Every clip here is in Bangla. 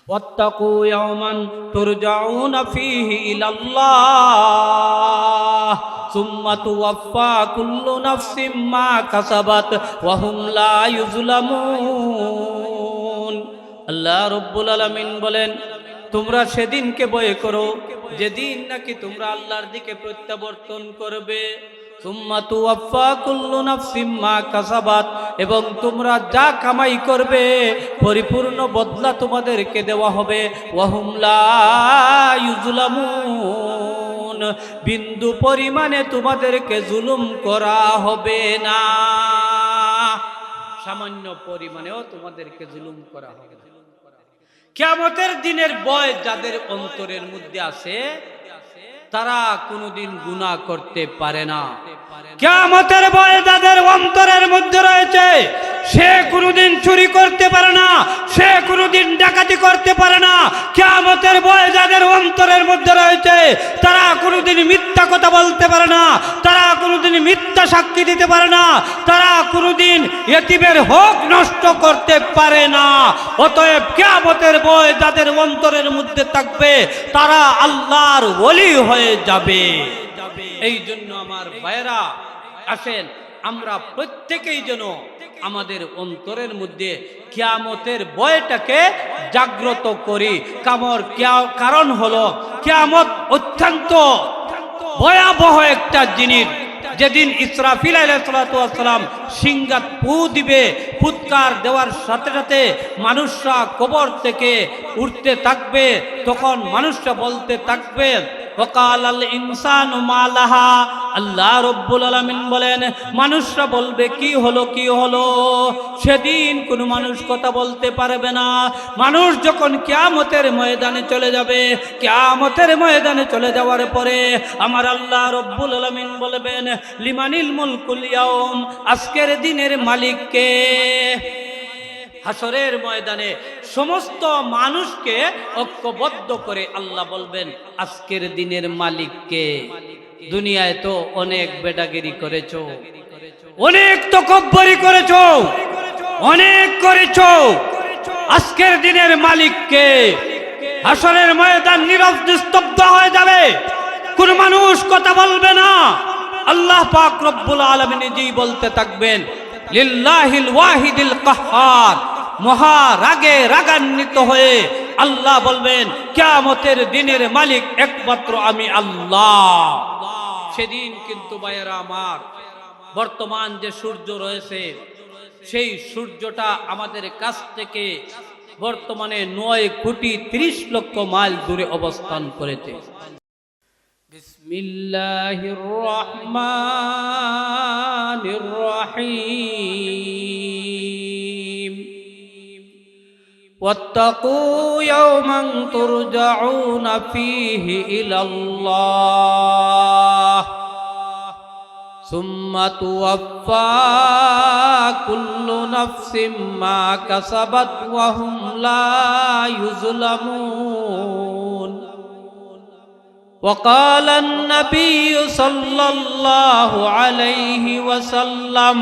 واتقوا يوما ترجعون فيه إلى الله ثم توفى كل نفس ما كسبت وهم لا يظلمون। আল্লাহ রব্বুল আলামিন বলেন, তোমরা সেদিনকে ভয় করো যেদিন নাকি তোমরা আল্লাহর দিকে প্রত্যাবর্তন করবে। সুম্মা তুওয়াফা কুল্লু নাফসিম মা কাসাবাত, এবং তোমরা যা কামাই করবে পরিপূর্ণ বদলা তোমাদেরকে দেওয়া হবে। ওয়াহুম লা ইউজলামুন, বিন্দু পরিমাণে তোমাদেরকে জুলুম করা হবে না, সামান্য পরিমাণেও তোমাদেরকে জুলুম করা হবে না। কিয়ামতের দিনের ভয় যাদের অন্তরের মধ্যে আছে তারা কোনোদিন গুনাহ করতে পারে না। কিয়ামতের ভয় যাদের অন্তরের মধ্যে রয়েছে সে কোনোদিন চুরি করতে পারে না, সে কোনোদিন ডাকাতি করতে পারে না। কিয়ামতের ভয় যাদের অন্তরের মধ্যে রয়েছে তারা কোনোদিন মিথ্যা কথা বলতে পারে না, তারা কোনোদিন মিথ্যা সাক্ষী দিতে পারে না, তারা কোনোদিন ইতিমের হক নষ্ট করতে পারে না। অতএব কিয়ামতের ভয় যাদের অন্তরের মধ্যে থাকবে তারা আল্লাহর ওলি হয়ে যাবে। এই জন্য আমার ভাইরা, আসেন আমরা প্রত্যেকেই যেন আমাদের অন্তরের মধ্যে কিয়ামতের ভয়টাকে জাগ্রত করি। কারণ হলো কিয়ামত অত্যন্ত ভয়াবহ একটা জিনিস। যেদিন ইসরাফিল আলাইহিস সালাতু ওয়াস সালাম সিংহাত ফু দিবে, ফুৎকার দেওয়ার সাথে সাথে মানুষরা কবর থেকে উঠতে থাকবে, তখন মানুষরা বলতে থাকবে ওয়াকালাল ইনসানু মা লাহা। আল্লাহ রব্বুল আলামিন বলেন, মানুষরা বলবে কি হলো কি হলো। সেদিন কোনো মানুষ কথা বলতে পারবে না। মানুষ যখন কিয়ামতের ময়দানে চলে যাবে, কিয়ামতের ময়দানে চলে যাওয়ার পরে আমার আল্লাহ রব্বুল আলামিন বলবেন, লিমানিল মুলকুল ইয়াউম, আজকের দিনের মালিক কে? হাসরের ময়দানে সমস্ত মানুষকে ঐক্যবদ্ধ করে আল্লাহ বলবেন, আজকের দিনের মালিক কে? দুনিয়ায় তো অনেক বেটাগিরি করেছো, অনেক তকব্বরি করেছো, অনেক করেছো, আজকের দিনের মালিক কে? হাসরের ময়দান নীরব নিস্তব্ধ হয়ে যাবে, কোন মানুষ কথা বলবে না। আল্লাহ পাক রব্বুল আলামিন নিজেই বলতে থাকবেন, লিল্লাহিল ওয়াহিদিল কাহ্হার, মহা রাগে রাগান্বিত হয়ে আল্লাহ বলবেন, কিয়ামতের দিনের মালিক একমাত্র আমি আল্লাহ। সেদিন কিন্তু ভাইয়েরা আমার, বর্তমান যে সূর্য রয়েছে সেই সূর্যটা আমাদের কাছ থেকে বর্তমানে 9 কোটি 30 লক্ষ মাইল দূরে অবস্থান করেছে। বিসমিল্লাহির রহমানির রহিম। ওয়াত্তাকু ইয়াওমান তুরজাউনা ফীহি ইলাল্লাহ সুম্মা তুওয়াফা কুল্লু নাফসিম মা কাসাবাত ওয়া হুম লা ইউজলামুন। وقال النبي صلى الله عليه وسلم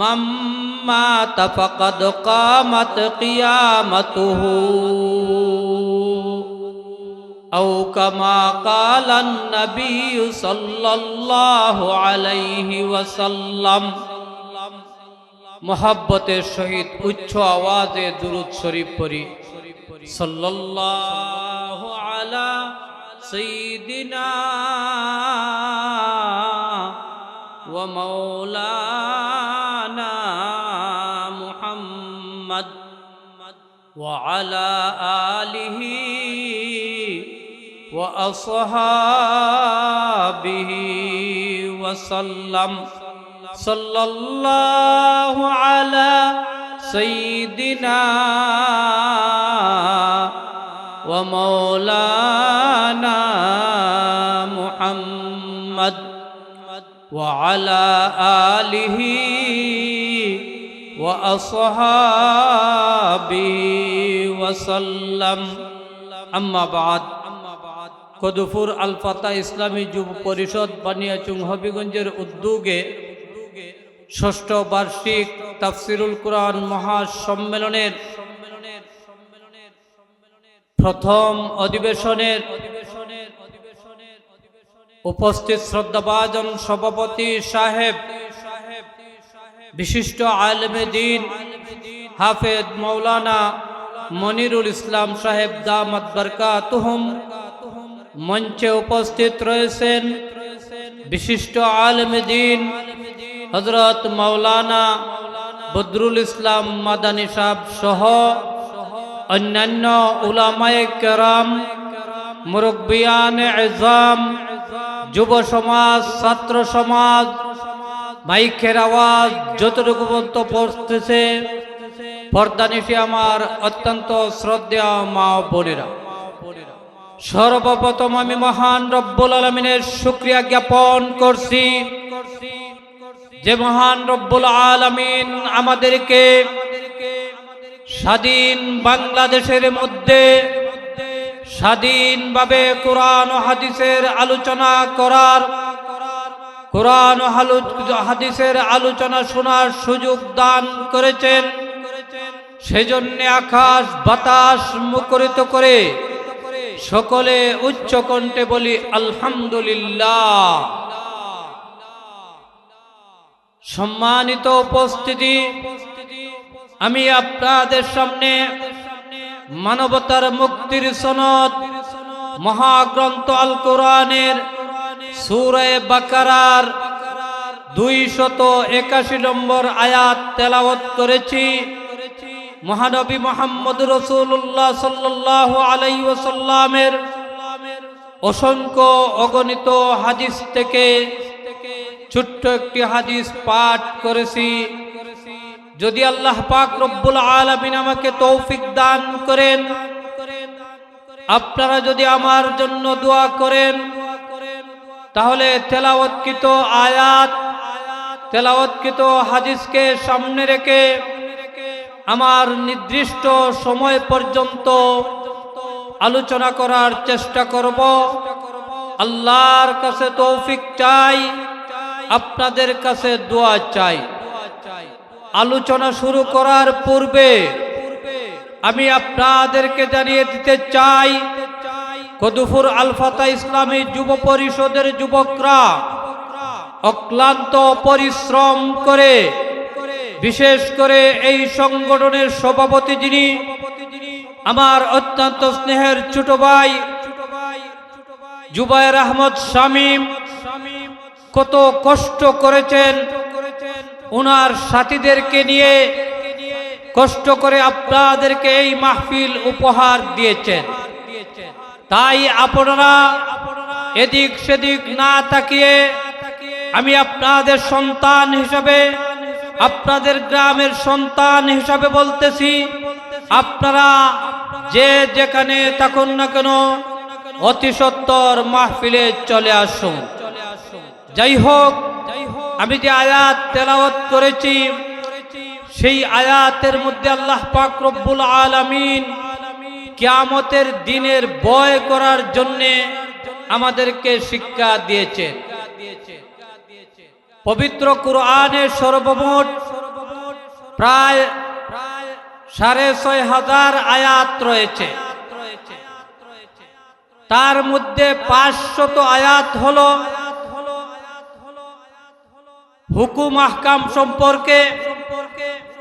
من مات فقد قامت قيامته أو كما قال النبي صلى الله عليه وسلم। মোহাব্বতের সহিত উচ্চ আওয়াজে দুরূদ শরীফ পড়ি। সাল্লাল্লাহু আলা সাইয়্যিদিনা ওয়া মাওলানা মুহাম্মদ ওয়া আলা আলিহি ওয়া আসহাবিহি ওয়া সাল্লাম। সাল্লাল্লাহু আলা সাইয়্যিদিনা ওয়া মাওলানা মুহাম্মদ ওয়া আলা আলিহি ওয়া আসহাবিহি ওয়া সাল্লাম। আম্মা বাদ। কদুপুর আল ফাতা ইসলামী যুব পরিষদ বানিয়াচং হবিগঞ্জের উদ্যোগে ষষ্ঠ বার্ষিক তাফসিরুল কুরআন মহাসম্মেলনের প্রথম অধিবেশনের উপস্থিত শ্রদ্ধাভাজন সভাপতি সাহেব, বিশিষ্ট আলেমে দ্বীন হাফেজ মাওলানা মনিরুল ইসলাম সাহেব দামাত বরকাতুহুম, মঞ্চে উপস্থিত রয়েছেন বিশিষ্ট আলেমে দ্বীন হযরত মাওলানা বদরুল ইসলাম মাদানী সাহেব সহ অন্যান্য উলামায়ে কেরাম, মুরব্বিয়ানে ইজাম, যুব সমাজ, ছাত্র সমাজ, মাইকের আওয়াজ যতটুকু পর্যন্ত পৌঁছতেছে, পর্দানিশি আমার অত্যন্ত শ্রদ্ধেয় মা ও বোনেরা, সর্বপ্রথম আমি মহান রব্বুল আলামিনের শুকরিয়া জ্ঞাপন করছি যে মহান রব্বুল আলামিন আমাদেরকে স্বাধীন বাংলাদেশের মধ্যে স্বাধীনভাবে কোরআন ও হাদিসের আলোচনা করার, কোরআন ও হাদিসের আলোচনা শোনার সুযোগ দান করেছেন। সেজন্য আকাশ বাতাস মুখরিত করে সকলে উচ্চ কণ্ঠে বলি আলহামদুলিল্লাহ। সম্মানিত উপস্থিতি, আমি আপনাদের সামনে মানবতার মুক্তির সনদ মহাগ্রন্থ আল কোরআনের সূরা বাকারার 281 নম্বর আয়াত তেলাওয়াত করেছি। মহানবী মুহাম্মদ রাসূলুল্লাহ সাল্লাল্লাহু আলাইহি ওয়াসাল্লামের অসংখ্য অগণিত হাদিস থেকে ছোট্ট একটি হাদিস পাঠ করেছি। যদি আল্লাহ পাক রব্বুল আলামিন আমাকে তৌফিক দান করেন, আপনারা যদি আমার জন্য দোয়া করেন, তাহলে তেলাওয়াতকৃত আয়াত, তেলাওয়াতকৃত হাদিসকে সামনে রেখে আমার নির্দিষ্ট সময় পর্যন্ত আলোচনা করার চেষ্টা করব। আল্লাহর কাছে তৌফিক চাই, আপনাদের কাছে দোয়া চাই। আলোচনা শুরু করার পূর্বে আমি আপনাদেরকে জানিয়ে দিতে চাই, কদুপুর আল ফাতা ইসলামী যুব পরিষদের যুবকরা অক্লান্ত পরিশ্রম করে, বিশেষ করে এই সংগঠনের সভাপতি যিনি আমার অত্যন্ত স্নেহের ছোট ভাই জুবায়ের আহমদ শামীম, কত কষ্ট করেছেন, ওনার সাথীদেরকে নিয়ে কষ্ট করে আপনাদেরকে এই মাহফিল উপহার দিয়েছেন। তাই আপনারা এদিক সেদিক না তাকিয়ে আমি আপনাদের সন্তান হিসাবে, আপনাদের গ্রামের সন্তান হিসাবে বলতেছি, আপনারা যে যেখানে থাকুন না কেন অতি সত্বর মাহফিলে চলে আসুন। যাই হোক, আমি যে আয়াত তেলাওয়াত করেছি সেই আয়াতের মধ্যে আল্লাহ পাক রব্বুল আলামিন কিয়ামতের দিনের ভয় করার জন্য আমাদেরকে শিক্ষা দিয়েছেন। পবিত্র কোরআনের সর্বমোট প্রায় 6,500 আয়াত রয়েছে। তার মধ্যে 500 আয়াত হলো হুকুম আহকাম সম্পর্কে,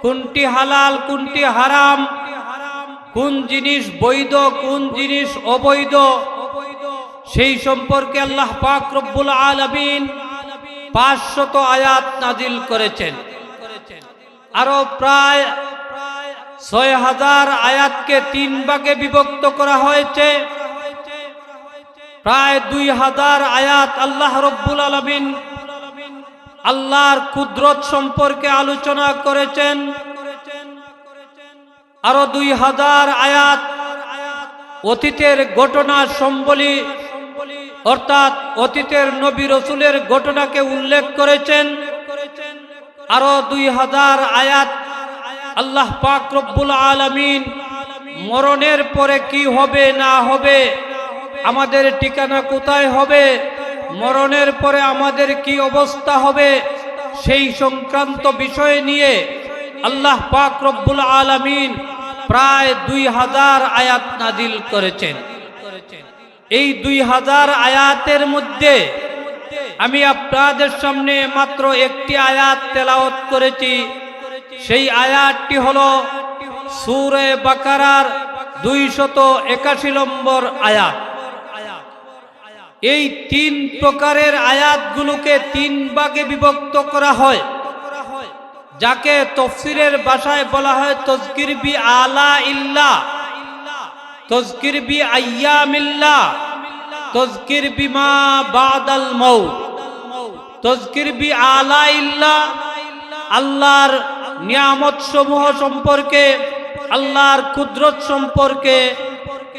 কোনটি হালাল কোনটি হারাম, কোন জিনিস বৈধ কোন জিনিস অবৈধ, সেই সম্পর্কে আল্লাহ পাক রব্বুল আলামিন 500 আয়াত নাজিল করেছেন। আরো প্রায় 6,000 আয়াতকে 3 ভাগে বিভক্ত করা হয়েছে। প্রায় 2,000 আয়াত আল্লাহ রব্বুল আলামিন আল্লাহর কুদরত সম্পর্কে আলোচনা করেছেন। আরো 2,000 আয়াত অতীতের ঘটনা সম্বলী, অর্থাৎ অতীতের নবী রাসূলের ঘটনাকে উল্লেখ করেছেন। আরো 2,000 আয়াত আল্লাহ পাক রব্বুল আলামিন মরণের পরে কি হবে না হবে, আমাদের ঠিকানা কোথায় হবে, মরণের পরে আমাদের কি অবস্থা হবে, সেই সংক্রান্ত বিষয় নিয়ে আল্লাহ পাক রব্বুল আলামিন প্রায় 2000 আয়াত নাজিল করেছেন। এই 2000 আয়াতের মধ্যে আমি আপনাদের সামনে মাত্র একটি আয়াত তেলাওয়াত করেছি। সেই আয়াতটি হলো সূরা বাকারার 281 নম্বর আয়াত। এই 3 প্রকারের আয়াতগুলোকে 3 ভাগে বিভক্ত করা হয়, যাকে তাফসীরের ভাষায় বলা হয় তাযকির বি আলা ইল্লাহ, তাযকির বি আইয়ামিল্লাহ, তাযকির বিমা বাদাল মাউত। তাযকির বি আলা ইল্লাহ, আল্লাহর নিয়ামত সমূহ সম্পর্কে, আল্লাহর কুদরত সম্পর্কে।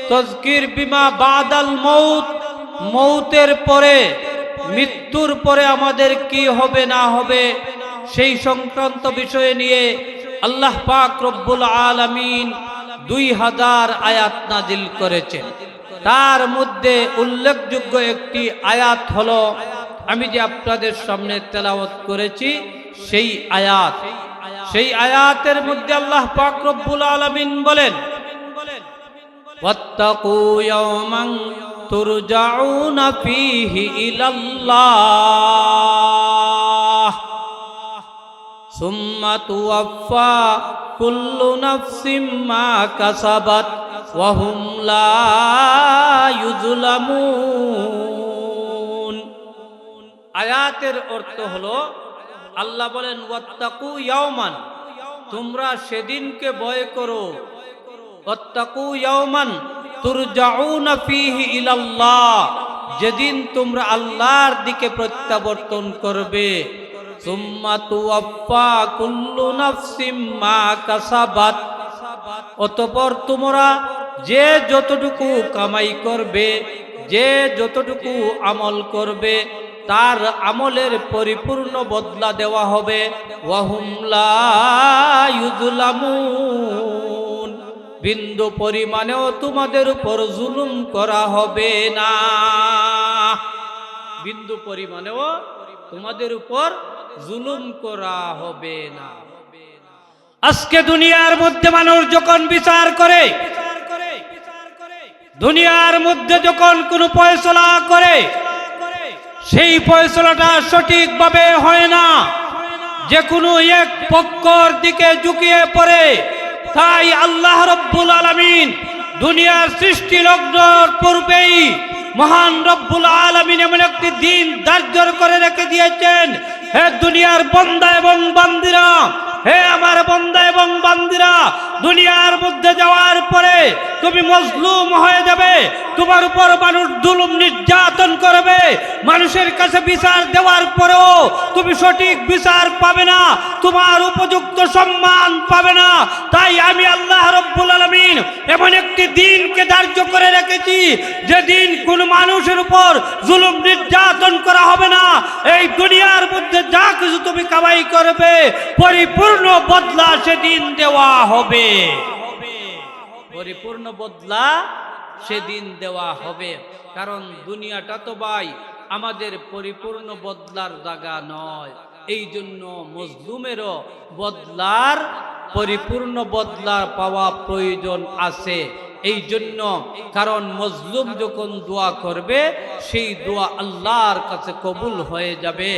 তাযকির বিমা বাদাল মাউত, মৌতের পরে, মৃত্যুর পরে আমাদের কি হবে না হবে সেই সংক্রান্ত বিষয়ে নিয়ে আল্লাহ পাক রব্বুল আলামিন 2000 আয়াত নাজিল করেছেন। তার মধ্যে উল্লেখযোগ্য একটি আয়াত হলো আমি যে আপনাদের সামনে তেলাওয়াত করেছি সেই আয়াত। সেই আয়াতের মধ্যে আল্লাহ পাক রব্বুল আলামিন বলেন, ওয়াত্তাকু ইয়াওমান তুরজাউনা ফীহি ইলাল্লাহ সুম্মা তুওয়াফা কুল্লু নাফসিম মা কাসাবাত ওয়া হুম লা ইউযলামুন। আয়াতের অর্থ হলো আল্লাহ বলেন, ওয়াত্তাকু ইয়াওমান, তোমরা সেদিনকে ভয় করো। ওয়াত্তাকু ইয়াওমান তুরজাউনা ফীহি ইলাল্লাহ, যেদিন তোমরা আল্লাহর দিকে প্রত্যাবর্তন করবে। সুম্মা তুওয়াফা কুল্লু নাফসিম মা কাসাবাত, অতঃপর তোমরা যে যতটুকু কামাই করবে, যে যতটুকু আমল করবে, তার আমলের পরিপূর্ণ বদলা দেওয়া হবে। ওয়া হুম লা ইউযলামুন, বিন্দু পরিমাণেও তোমাদের উপর জুলুম করা হবে না। বিন্দু পরিমাণেও তোমাদের উপর জুলুম করা হবে না। আজকে দুনিয়ার মধ্যে মানুষ যখন বিচার করে, দুনিয়ার মধ্যে যখন কোনো ফয়সালা করে, সেই ফয়সালাটা সঠিকভাবে হয় না, যে কোনো এক পক্ষের দিকে ঝুঁকিয়ে পড়ে। তাই আল্লাহ রাব্বুল আলামিন দুনিয়ার সৃষ্টি লগ্নের পূর্বেই মহান রব্বুল আলামিন এমন একটি দিন ধার্য করে রেখে দিয়েছেন। হে দুনিয়ার বান্দা এবং বান্দিরা, হে আমার বান্দা এবং বান্দিরা, দুনিয়ার মধ্যে যাওয়ার পরে তুমি মজলুম হয়ে যাবে, তোমার উপর মানুষ জুলুম নির্যাতন করবে, মানুষের কাছে বিচার দেওয়ার পরেও তুমি সঠিক বিচার পাবে না, তোমার উপযুক্ত সম্মান পাবে না। তাই আমি আল্লাহ রাব্বুল আলামিন এমন একটি দিনকে ধার্য করে রেখেছি, যেদিন কোন মানুষের উপর জুলুম নির্যাতন করা হবে না। এই দুনিয়ার মধ্যে যা কিছু তুমি কামাই করবে, পরিপূর্ণ বদলা সেদিন দেওয়া হবে, পরিপূর্ণ বদলা সেদিন দেওয়া হবে। কারণ দুনিয়াটা তো ভাই আমাদের পরিপূর্ণ বদলার জায়গা নয়। এই জন্য মজলুমেরও বদলার, পরিপূর্ণ বদলার পাওয়া প্রয়োজন আছে। এই জন্য কারণ মজলুম যখন দোয়া করবে, সেই দোয়া আল্লাহর কাছে কবুল হয়ে যাবে।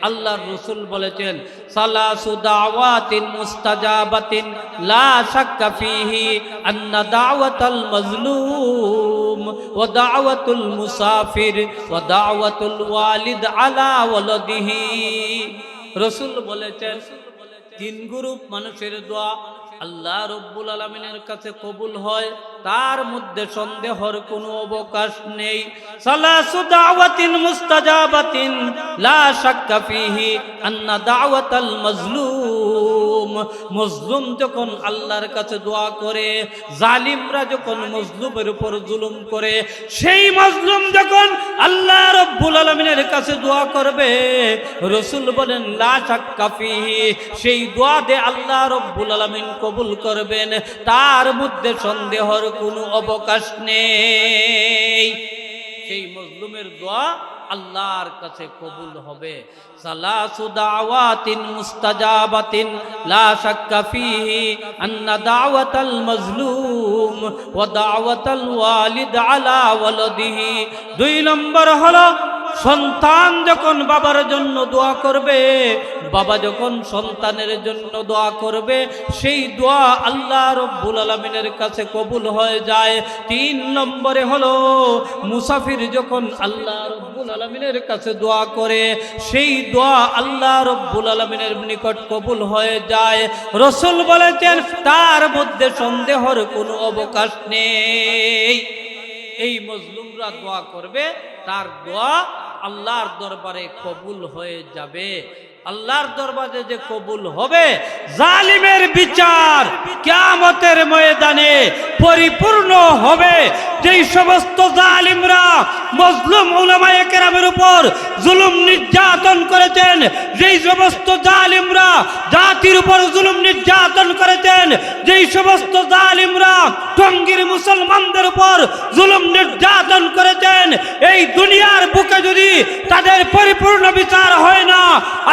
আল্লাহর রাসূল বলেছেন, সালাসু দাওয়াতিন মুস্তাজাবাতিন লা শাক্কা ফীহি আন্না দাওয়াতাল মাজলুম ওয়া দাওয়াতুল মুসাফির ওয়া দাওয়াতুল ওয়ালিদ আলা ওয়ালাদিহি। রাসূল বলেছেন, 3 গ্রুপ মানুষের দোয়া আল্লাহ রাব্বুল আলামিনের কাছে কবুল হয়, তার মধ্যে সন্দেহের কোনো অবকাশ নেই। সালাসু দাওয়াতিন মুস্তাজাবাতিন লা শাক্কা ফীহি আন্না দাওয়াতাল মাজলুম, মজলুম যখন আল্লাহর কাছে দোয়া করে, জালিমরা যখন মজলুমের উপর জুলুম করে, সেই মজলুম যখন আল্লাহ রাব্বুল আলামিনের কাছে দোয়া করবে, রাসূল বলেন লা শাক্কা ফীহি, সেই দোয়া দে আল্লাহ রাব্বুল আলামিন কবুল করবেন, তার মধ্যে সন্দেহের কোনো অবকাশ নেই। সেই মজলুমের দোয়া আল্লাহর কাছে কবুল হবে। সালাসু দাওয়াতিন মুস্তাজাবাতিন লা শাক্কা ফীহি আন্না দাওয়াতাল মাজলুম ওয়া দাওয়াতাল ওয়ালিদ আলা ওয়ালাদিহি। 2 নম্বর হলো সন্তান যখন বাবার জন্য দোয়া করবে, বাবা যখন সন্তানের জন্য দোয়া করবে, সেই দোয়া আল্লাহ রব্বুল আলামিনের কাছে কবুল হয়ে যায়। 3 নম্বরে হলো মুসাফির যখন আল্লাহ রব্বুল আলামিনের কাছে দোয়া করে, সেই দোয়া আল্লাহ রব্বুল আলামিনের নিকট কবুল হয়ে যায়। রাসূল বলেছেন তার মধ্যে সন্দেহের কোনো অবকাশ নেই। এই মজলুমরা দোয়া করবে, তার দোয়া আল্লাহর দরবারে কবুল হয়ে যাবে। আল্লাহর দরবারে যে কবুল হবে, জালিমের বিচার কিয়ামতের ময়দানে পরিপূর্ণ হবে। যেই সমস্ত জালিমরা মজলুম উলামায়ে কেরামের উপর জুলুম নির্যাতন করেছেন, যেই সমস্ত জালিমরা জাতির উপর জুলুম নির্যাতন করেছেন, যেই সমস্ত জালিমরা টঙ্গীর মুসলমানদের উপর জুলুম নির্যাতন করেছেন, এই দুনিয়ার বুকে যদি তাদের পরিপূর্ণ বিচার হয় না,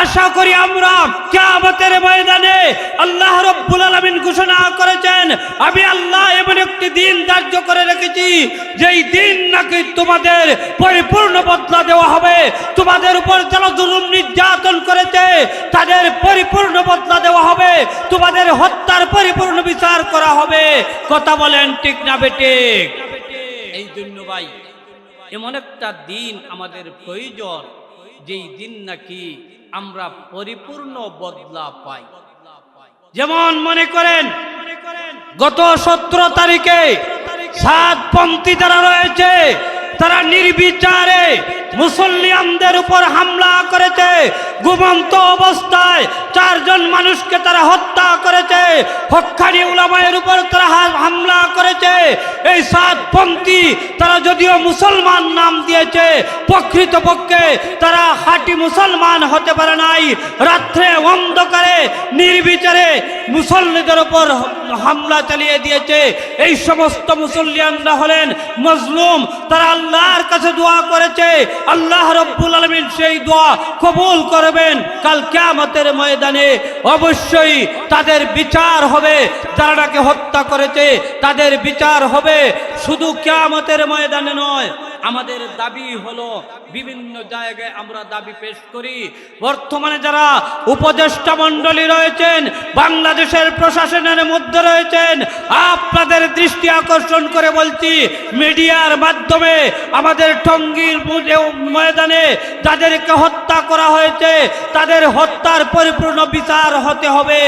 আশা করি আমরা কিয়ামতের ময়দানে আল্লাহ রাব্বুল আলামিন ঘোষণা করেছেন, আমি আল্লাহ এমন একটি দিন ধার্য করে রেখেছি, যেই দিন নাকি তোমাদের পরিপূর্ণ বদলা দেওয়া হবে। তোমাদের উপর যারা জুলুম নির্যাতন করেছে তাদের পরিপূর্ণ বদলা দেওয়া হবে, তোমাদের হত্যার পরিপূর্ণ বিচার করা হবে। কথা বলেন ঠিক না বেঠিক? এই জন্য ভাই এমন একটা দিন আমাদের প্রয়োজন, যেই দিন নাকি আমরা পরিপূর্ণ বদলা পাই। যেমন মনে করেন গত 17 তারিখে সাতপন্থী যারা রয়েছে, তারা নির্বিচারে মুসলমানদের উপর হামলা করেছে। ঘুমন্ত অবস্থায় 4 জন মানুষকে তারা হত্যা করেছে। হক্কানি উলামায়ের উপর তারা হামলা করেছে। এই সাতপন্থী তারা যদিও মুসলমান নাম দিয়েছে, প্রকৃতপক্ষে তারা খাঁটি মুসলমান হতে পারে নাই। রাত্রে অন্ধকারে নির্বিচারে মুসলমানদের উপর হামলা চালিয়ে দিয়েছে। এই সমস্ত মুসলমানরা হলেন মজলুম, তারা আল্লাহর কাছে দোয়া করেছে, আল্লাহ রাব্বুল আলামিন সেই দোয়া কবুল করবেন। কাল কিয়ামতের ময়দানে অবশ্যই তাদের বিচার হবে। যারা তাকে হত্যা করেছে তাদের বিচার হবে। শুধু কিয়ামতের ময়দানে নয়, আমাদের দাবি হলো বিভিন্ন জায়গায় আমরা দাবি পেশ করি। বর্তমানে যারা উপদেষ্টা মণ্ডলী রয়েছেন, বাংলাদেশের প্রশাসনের মধ্যে রয়েছেন, আপনাদের দৃষ্টি আকর্ষণ করে বলছি, মিডিয়ার মাধ্যমে আমাদের টঙ্গীর ময়দানে যাদেরকে হত্যা করা হয়েছে তাদের হত্যার পরিপূর্ণ বিচার হতে হবে।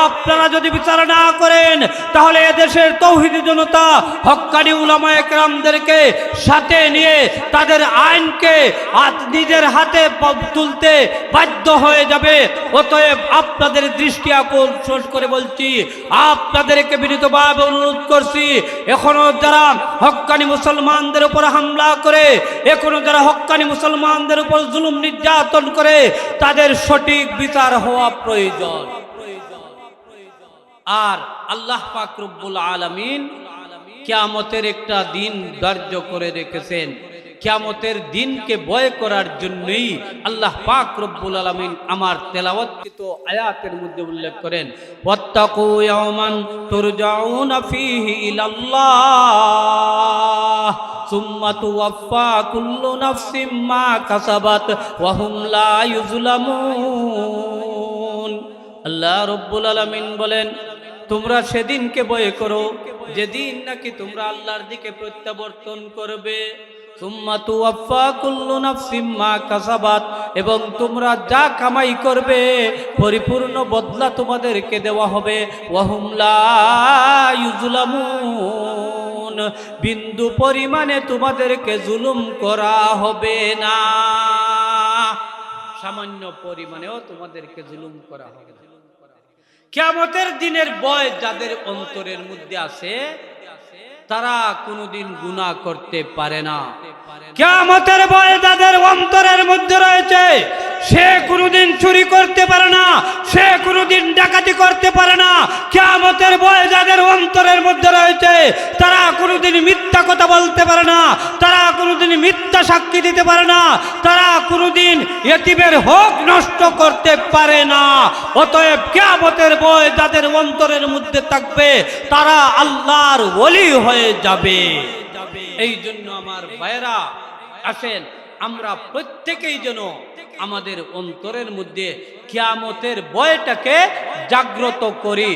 আপনারা যদি বিচার না করেন, তাহলে এদেশের তৌহিদি জনতা হক্কানি উলামায়ে কেরামদেরকে সাথে নিয়ে তাদের আইনকে নিজের হাতে তুলতে বাধ্য হয়ে যাবে। অতএব আপনাদের দৃষ্টি আকর্ষণ করে বলছি, আপনাদেরকে বিনীতভাবে অনুরোধ করছি, এখনো যারা হক্কানি মুসলমানদের উপর হামলা করে, এখনো যারা হক্কানি মুসলমানদের উপর জুলুম নির্যাতন করে, তাদের সঠিক বিচার হওয়া প্রয়োজন। আর আল্লাহ পাক রব্বুল আলামিন কিয়ামতের একটা দিন ধার্য করে রেখেছেন। কিয়ামতের দিনকে ভয় করার জন্যই আল্লাহ পাক রব্বুল আলামিন আমার তেলাওয়াতকৃত আয়াতের মধ্যে উল্লেখ করেন, ওয়াত্তাকু ইয়াওমান তুরজাউনা ফীহি ইলাল্লাহ সুম্মা তুওয়াফা কুল্লু নাফসিম মা কাসাবাত ওয়া হুম লা ইউজলামুন। আল্লাহ রব্বুল আলামিন বলেন, তোমরা সেদিনকে ভয় করো যেদিন নাকি তোমরা আল্লাহর দিকে প্রত্যাবর্তন করবে। সুম্মা তুওয়াফা কুল্লু নাফসিম মা কাসাবাত, এবং তোমরা যা কামাই করবে পরিপূর্ণ বদলা তোমাদেরকে দেওয়া হবে। ওয়া হুম লা ইউজলামুন, বিন্দু পরিমাণে তোমাদেরকে জুলুম করা হবে না। সামান্য পরিমাণেও তোমাদেরকে জুলুম করা হবে না। কিয়ামতের দিনের ভয় যাদের অন্তরের মধ্যে আছে, তারা কোনোদিন গুনাহ করতে পারে না। কিয়ামতের ভয় যাদের অন্তরের মধ্যে রয়েছে, সে কোনোদিন চুরি করতে পারে না, সে কোনোদিন ডাকাতি করতে পারে না। কিয়ামতের ভয় যাদের অন্তরের মধ্যে রয়েছে তারা কোনোদিন মিথ্যা কথা বলতে পারে না, তারা কোনোদিন মিথ্যা সাক্ষী দিতে পারে না, তারা কোনোদিন ইতিমের হক নষ্ট করতে পারে না। অতএব কিয়ামতের ভয় যাদের অন্তরের মধ্যে থাকবে তারা আল্লাহর ওলি হয়ে যাবে। এই জন্য আমার ভাইরা, আসেন আমরা প্রত্যেকেই যেন আমাদের অন্তরের মধ্যে কিয়ামতের ভয়টাকে জাগ্রত করি।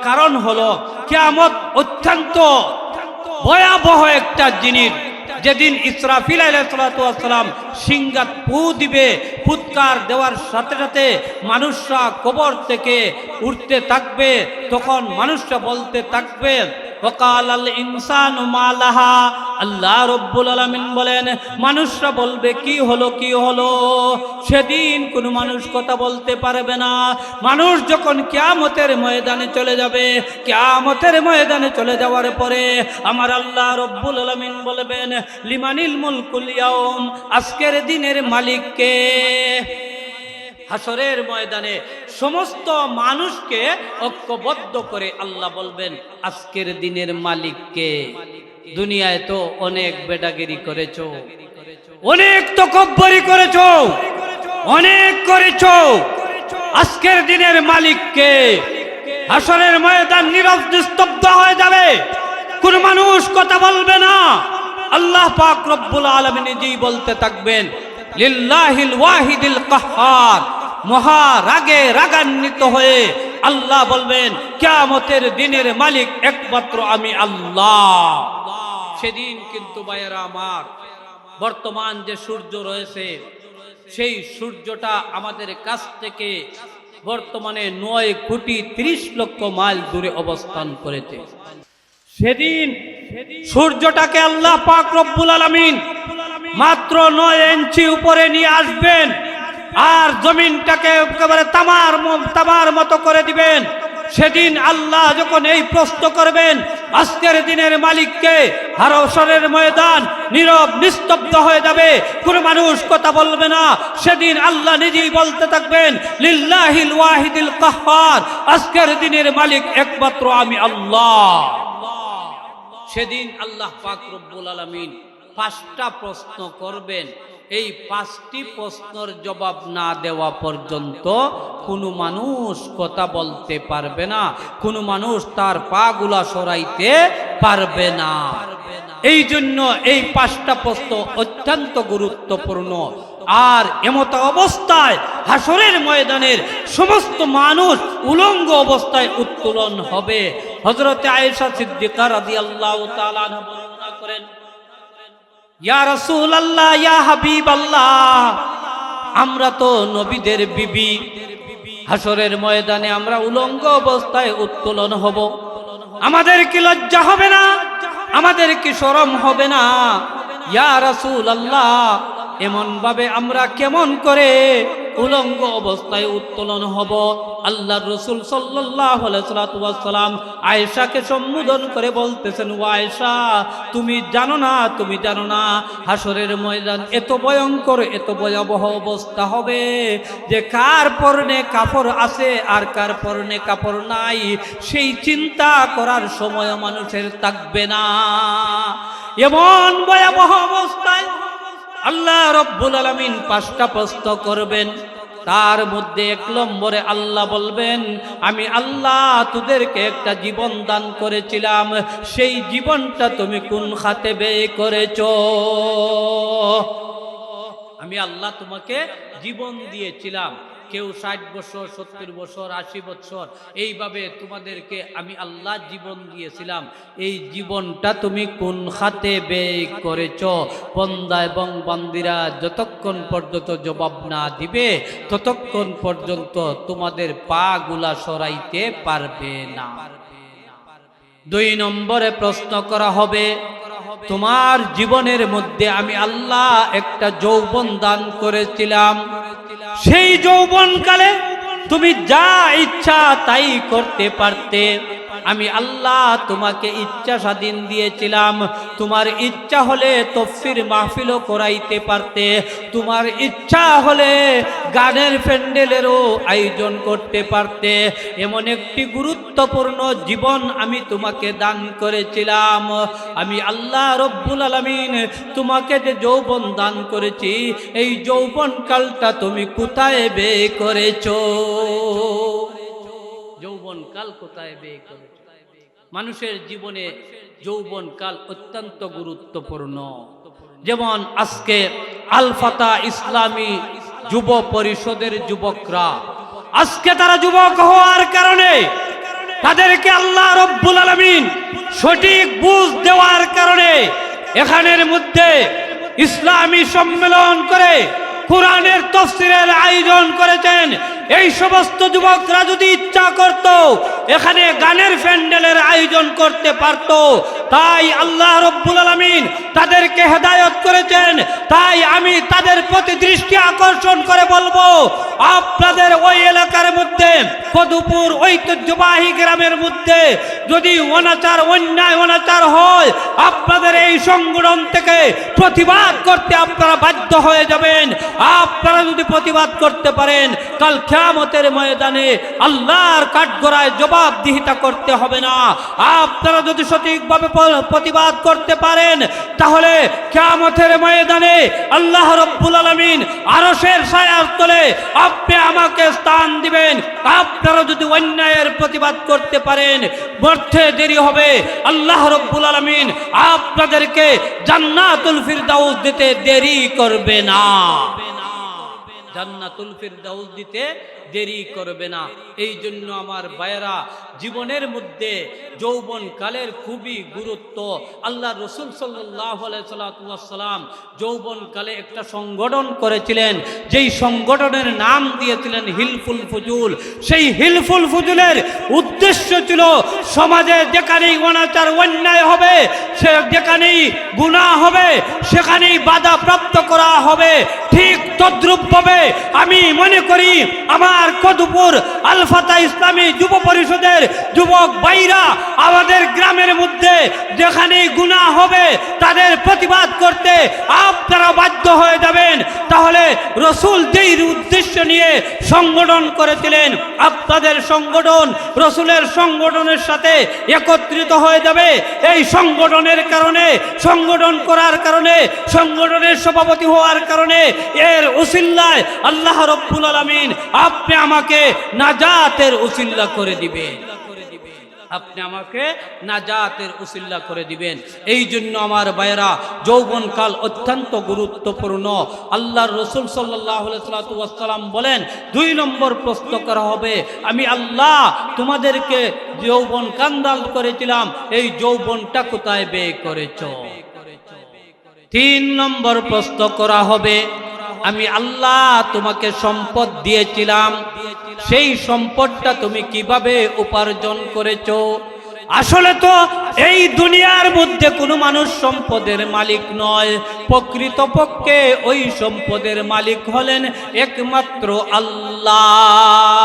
কারণ হলো কিয়ামত অত্যন্ত ভয়াবহ একটা জিনিস। যেদিন ইসরাফিল আলাইহিস সালাতু ওয়াস সালাম সিংহাত ফু দিবে, ফুৎকার দেওয়ার সাথে সাথে মানুষরা কবর থেকে উঠতে থাকবে, তখন মানুষরা বলতে থাকবে ওয়াকালাল ইনসানু মা লাহা। আল্লাহ রাব্বুল আলামিন বলেন মানুষরা বলবে কি হলো কি হলো। সেদিন কোনো মানুষ কথা বলতে পারবে না। মানুষ যখন কিয়ামতের ময়দানে চলে যাবে, কিয়ামতের ময়দানে চলে যাওয়ার পরে আমার আল্লাহ রাব্বুল আলামিন বলবেন লিমানিল মুলকুল ইয়াউম, আজকের দিনের মালিক কে? হাসরের ময়দানে সমস্ত মানুষকে ঐক্যবদ্ধ করে আল্লাহ বলবেন আজকের দিনের মালিক কে? দুনিয়ায় তো অনেক বেটাগিরি করেছো, অনেক তকব্বরি করেছো, অনেক করেছো, আজকের দিনের মালিক কে? হাসরের ময়দান নীরব নিস্তব্ধ হয়ে যাবে, কোন মানুষ কথা বলবে না। আল্লাহ পাক রব্বুল আলামিন নিজেই বলতে থাকবেন লিল্লাহিল ওয়াহিদিল কাহ্হার। মহা রাগে রাগান্বিত হয়ে আল্লাহ বলবেন কিয়ামতের দিনের মালিক একমাত্র আমি আল্লাহ। সেদিন কিন্তু ভাইয়েরা আমার, বর্তমান যে সূর্য রয়েছে সেই সূর্যটা আমাদের কাছ থেকে বর্তমানে 9 কোটি 30 লক্ষ মাইল দূরে অবস্থান করেছে। সেদিন সূর্যটাকে আল্লাহ পাক রব্বুল আলামিন মাত্র 9 ইঞ্চি উপরে নিয়ে আসবেন আর জমিনটাকে একেবারে তামার মতো করে দিবেন। সেদিন আল্লাহ যখন এই প্রশ্ন করবেন আজকের দিনের মালিককে, হাসরের ময়দান নীরব নিস্তব্ধ হয়ে যাবে, কোনো মানুষ কথা বলবে না। সেদিন আল্লাহ নিজেই বলতে থাকবেন লিল্লাহিল ওয়াহিদিল কাহ্হার, আজকের দিনের মালিক একমাত্র আমি আল্লাহ। সেদিন আল্লাহ পাক রব্বুল আলামিন 5টা প্রশ্ন করবেন। এই 5টি প্রশ্নের জবাব না দেওয়া পর্যন্ত কোনো মানুষ কথা বলতে পারবে না, কোনো মানুষ তার পাগুলা সরাইতে পারবে না। এই জন্য এই 5টা প্রশ্ন অত্যন্ত গুরুত্বপূর্ণ। আর এমত অবস্থায় হাসরের ময়দানের সমস্ত মানুষ উলঙ্গ অবস্থায় উত্তোলন হবে। হযরতে আয়েশা সিদ্দিকা রাদিয়াল্লাহু তাআলা আনহা বর্ণনা করেন, ইয়া রাসূলুল্লাহ, ইয়া হাবিবাল্লাহ, আমরা তো নবীদের বিবি, হাসরের ময়দানে আমরা উলঙ্গ অবস্থায় উত্তোলন হব, আমাদের কি লজ্জা হবে না? আমাদের কি শরম হবে না? ইয়া রাসূলুল্লাহ, এমন ভাবে আমরা কেমন করে উলঙ্গ অবস্থায় উত্তোলন হব? আল্লাহর রাসূল সাল্লাল্লাহু আলাইহি ওয়াসাল্লাম আয়েশাকে সম্বোধন করে বলতেছেন, ও আয়েশা, তুমি জানো না, তুমি জানো না হাসরের ময়দান এত ভয়ঙ্কর, এত ভয়াবহ অবস্থা হবে যে কার পরনে কাপড় আছে আর কার পরনে কাপড় নাই সেই চিন্তা করার সময় মানুষের থাকবে না। এমন ভয়াবহ অবস্থায় আল্লাহ রব্বুল আলামিন 5টা প্রশ্ন করবেন। তার মধ্যে 1 নম্বরে আল্লাহ বলবেন, আমি আল্লাহ তোদেরকে একটা জীবন দান করেছিলাম, সেই জীবনটা তুমি কোন খাতে ব্যয় করেছো? আমি আল্লাহ তোমাকে জীবন দিয়েছিলাম, কেউ 60 বছর, 70 বছর, 80 বছর, এইভাবে তোমাদেরকে আমি আল্লাহ জীবন দিয়েছিলাম, এই জীবনটা তুমি কোন খাতে ব্যয় করেছো? বান্দা এবং বান্দিরা যতক্ষণ পর্যন্ত জবাব না দিবে ততক্ষণ পর্যন্ত তোমাদের পা গুলা সরাইতে পারবে না। 2 নম্বরে প্রশ্ন করা হবে, তোমার জীবনের মধ্যে আমি আল্লাহ একটা যৌবন দান করেছিলাম, সেই যৌবনকালে তুমি যা ইচ্ছা তাই করতে পারতে, আমি আল্লাহ তোমাকে ইচ্ছা স্বাধীন দিয়েছিলাম। তোমার ইচ্ছা হলে তাফসীর মাহফিলও করাইতে পারতে, তোমার ইচ্ছা হলে গানের প্যান্ডেলেরও আয়োজন করতে পারতে। এমন একটি গুরুত্বপূর্ণ জীবন আমি তোমাকে দান করেছিলাম। আমি আল্লাহ রব্বুল আলামিন তোমাকে যে যৌবন দান করেছি, এই যৌবন কালটা তুমি কোথায় ব্যয় করেছো? যৌবন কাল কোথায় ব্যয় করেছো? মানুষের জীবনে যৌবন কাল অত্যন্ত গুরুত্বপূর্ণ। যেমন আজকে আল ফাতা ইসলামী যুব পরিষদের যুবকরা, আজকে তারা যুবক হওয়ার কারণে, তাদেরকে আল্লাহ রব্বুল আলামিন সঠিক বুঝ দেওয়ার কারণে এখানের মধ্যে ইসলামী সম্মেলন করে কোরআনের তাফসীরের আয়োজন করেছেন। এই সমস্ত যুবকরা যদি ইচ্ছা করত এখানে গানের প্যান্ডেলের আয়োজন করতে পারত। তাই আল্লাহ রব্বুল আলামিন তাদেরকে হেদায়েত করেছেন। তাই আমি তাদের প্রতি দৃষ্টি আকর্ষণ করে বলবো, আপনাদের ওই এলাকার মধ্যে কদুপুর ঐতিহ্যবাহী গ্রামের মধ্যে যদি অনাচার, অন্যায় অনাচার হয়, আপনাদের এই সংগঠন থেকে প্রতিবাদ করতে আপনারা বাধ্য হয়ে যাবেন। আপনারা যদি প্রতিবাদ করতে পারেন, কাল কিয়ামতের ময়দানে আল্লাহর কাঠগড়ায় জবাবদিহিতা করতে হবে না। আপনারা যদি সঠিকভাবে প্রতিবাদ করতে পারেন, তাহলে কিয়ামতের ময়দানে আল্লাহ রব্বুল আলামিন আরশের ছায়ার তলে আপনি আমাকে স্থান দিবেন। আপনারা যদি অন্যায়ের প্রতিবাদ করতে পারেন, মরতে দেরি হবে, আল্লাহ রব্বুল আলামিন আপনাদেরকে জান্নাতুল ফিরদাউস দিতে দেরি করবে না। জান্নাতুল ফিরদাউস দিতে দেরি করবে না। এই জন্য আমার ভাইয়েরা, জীবনের মধ্যে যৌবন কালের খুবই গুরুত্ব। আল্লাহ রসুল সাল্লাল্লাহু আলাইহি সাল্লাম যৌবন কালে একটা সংগঠন করেছিলেন, যেই সংগঠনের নাম দিয়েছিলেন হিলফুল ফুজুল। সেই হিলফুল ফুজুলের উদ্দেশ্য ছিল সমাজে যেখানেই অনাচার অন্যায় হবে, যেখানেই গুনাহ হবে, সেখানেই বাধা প্রাপ্ত করা হবে। ঠিক তদ্রূপভাবে আমি মনে করি আমার কদুপুর আল ফাতা ইসলামী যুব পরিষদের যুবক ভাইরা আমাদের গ্রামের মধ্যে যেখানেই গুনাহ হবে তাদের প্রতিবাদ করতে আপনারা বাধ্য হয়ে যাবেন। তাহলে রসুল যেই উদ্দেশ্য নিয়ে সংগঠন করেছিলেন, আপনাদের সংগঠন রসুলের সংগঠনের সাথে একত্রিত হয়ে যাবে। এই সংগঠনের কারণে, সংগঠন করার কারণে, সংগঠনের সভাপতি হওয়ার কারণে, এর উসিল্লায় আল্লাহ রব্বুল আলামিন আপনি আমাকে নাজাতের উসিল্লা করে দিবেন। আপনি আমাকে নাজাতের উসিল্লা করে দিবেন। এই জন্য আমার ভাইয়েরা, যৌবনকাল অত্যন্ত গুরুত্বপূর্ণ। আল্লাহর রসুল সাল্লাল্লাহু আলাইহি ওয়াসাল্লাম বলেন, 2 নম্বর প্রশ্ন করা হবে, আমি আল্লাহ তোমাদেরকে যৌবন কান্দাল করেছিলাম, এই যৌবনটা কোথায় ব্যয় করেছো? 3 নম্বর প্রশ্ন করা হবে, আমি আল্লাহ তোমাকে সম্পদ দিয়েছিলাম, সেই সম্পদটা তুমি কিভাবে উপার্জন করেছো? আসলে তো এই দুনিয়ার মধ্যে কোনো মানুষ সম্পদের মালিক নয়। প্রকৃতপক্ষে ওই সম্পদের মালিক হলেন একমাত্র আল্লাহ।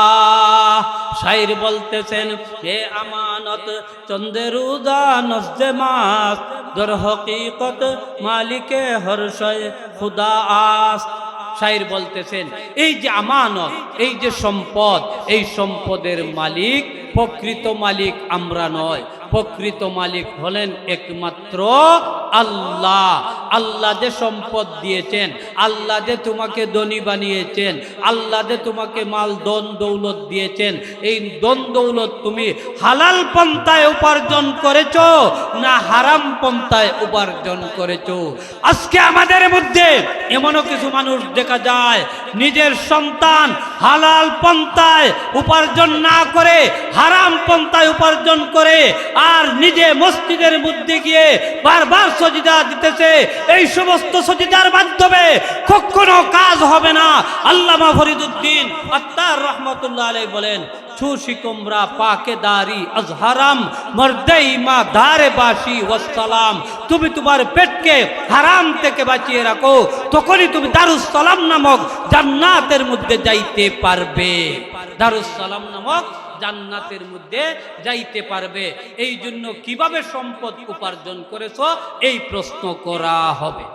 শাইর বলতেছেন, হে আমানত চন্দের উদানস যে মাস, দর হকিকত মালিকে হর্ষয় খুদা আস। শাইর বলতেছেন, এই যে আমানত, এই যে সম্পদ, এই সম্পদের মালিক, প্রকৃত মালিক আমরা নয়। প্রকৃত মালিক হলেন একমাত্র আল্লাহ। আল্লাহ যে সম্পদ দিয়েছেন, আল্লাহ যে তোমাকে ধনী বানিয়েছেন, আল্লাহ যে তোমাকে মাল দন দৌলত দিয়েছেন, এই দন দৌলত তুমি হালাল পন্থায় উপার্জন করেছো না হারাম পন্থায় উপার্জন করেছো? আজকে আমাদের মধ্যে এমনও কিছু মানুষ দেখা যায়, নিজের সন্তান হালাল পন্থায় উপার্জন না করে হারাম পন্থায় উপার্জন করে, আর নিজে মসজিদের মধ্যে গিয়ে বারবার সজদা দিতেছে। এই সমস্ত সজদার মাধ্যমে কখনো কাজ হবে না। আল্লামা ফরিদুদ্দীন আত্তার রহমাতুল্লাহ আলাইহি বলেন, ছুশি কুমরা পাকে দারি আজহারাম মর্দেই মা দারে বাসি ওয়াসসালাম। তুমি তোমার পেটকে হারাম থেকে বাঁচিয়ে রাখো, তখনই তুমি দারুস সালাম নামক জান্নাতের মধ্যে যাইতে পারবে। দারুস সালাম নামক জান্নাতের মধ্যে যাইতে পারবে। এই জন্য কিভাবে সম্পদ উপার্জন করেছো এই প্রশ্ন করা হবে।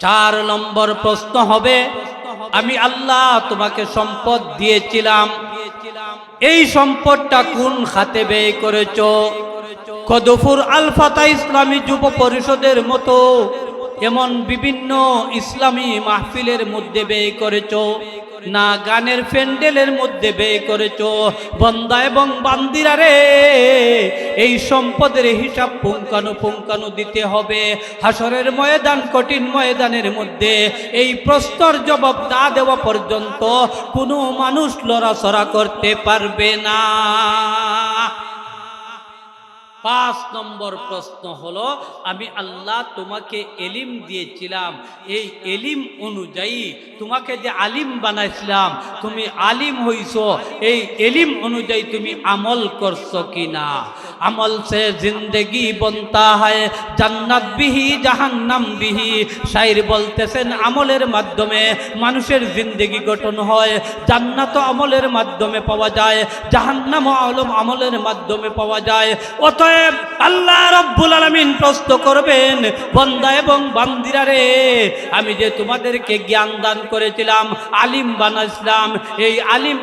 4 নম্বর প্রশ্ন হবে, আমি আল্লাহ তোমাকে সম্পদ দিয়েছিলাম, এই সম্পদটা কোন খাতে ব্যয় করেছো? কদফুর আল ফাতা ইসলামী যুব পরিষদের মতো এমন বিভিন্ন ইসলামী মাহফিলের মধ্যে ব্যয় করেছো, না গানের প্যান্ডেলের মধ্যে ব্যয় করেছো? বান্দা এবং বান্দিরা রে, এই সম্পদের হিসাব পুঙ্খানুপুঙ্খানু দিতে হবে। হাসরের ময়দান, কঠিন ময়দানের মধ্যে এই প্রশ্নের জবাব না দেওয়া পর্যন্ত কোনো মানুষ লড়াচড়া করতে পারবে না। 5 নম্বর প্রশ্ন হলো, আমি আল্লাহ তোমাকে এলিম দিয়েছিলাম, এই এলিম অনুযায়ী তোমাকে যে আলিম বানাইছিলাম, তুমি আলিম হইছো, এই এলিম অনুযায়ী তুমি আমল করছো কিনা? আমল সে জিন্দগি বনতা হয়, জান্নাত বিহি জাহান্নাম বিহি। শাইর বলতেছেন, আমলের মাধ্যমে মানুষের জিন্দগি গঠন হয়, জান্নাত আমলের মাধ্যমে পাওয়া যায়, জাহান্নাম আমলের মাধ্যমে পাওয়া যায়। অতএব আল্লাহ রাব্বুল আলামিন প্রশ্ন করবেন, বান্দা এবং বান্দিরা রে, আমি যে তোমাদেরকে জ্ঞান দান করেছিলাম, আলিম বানাইছিলাম, এই আলিম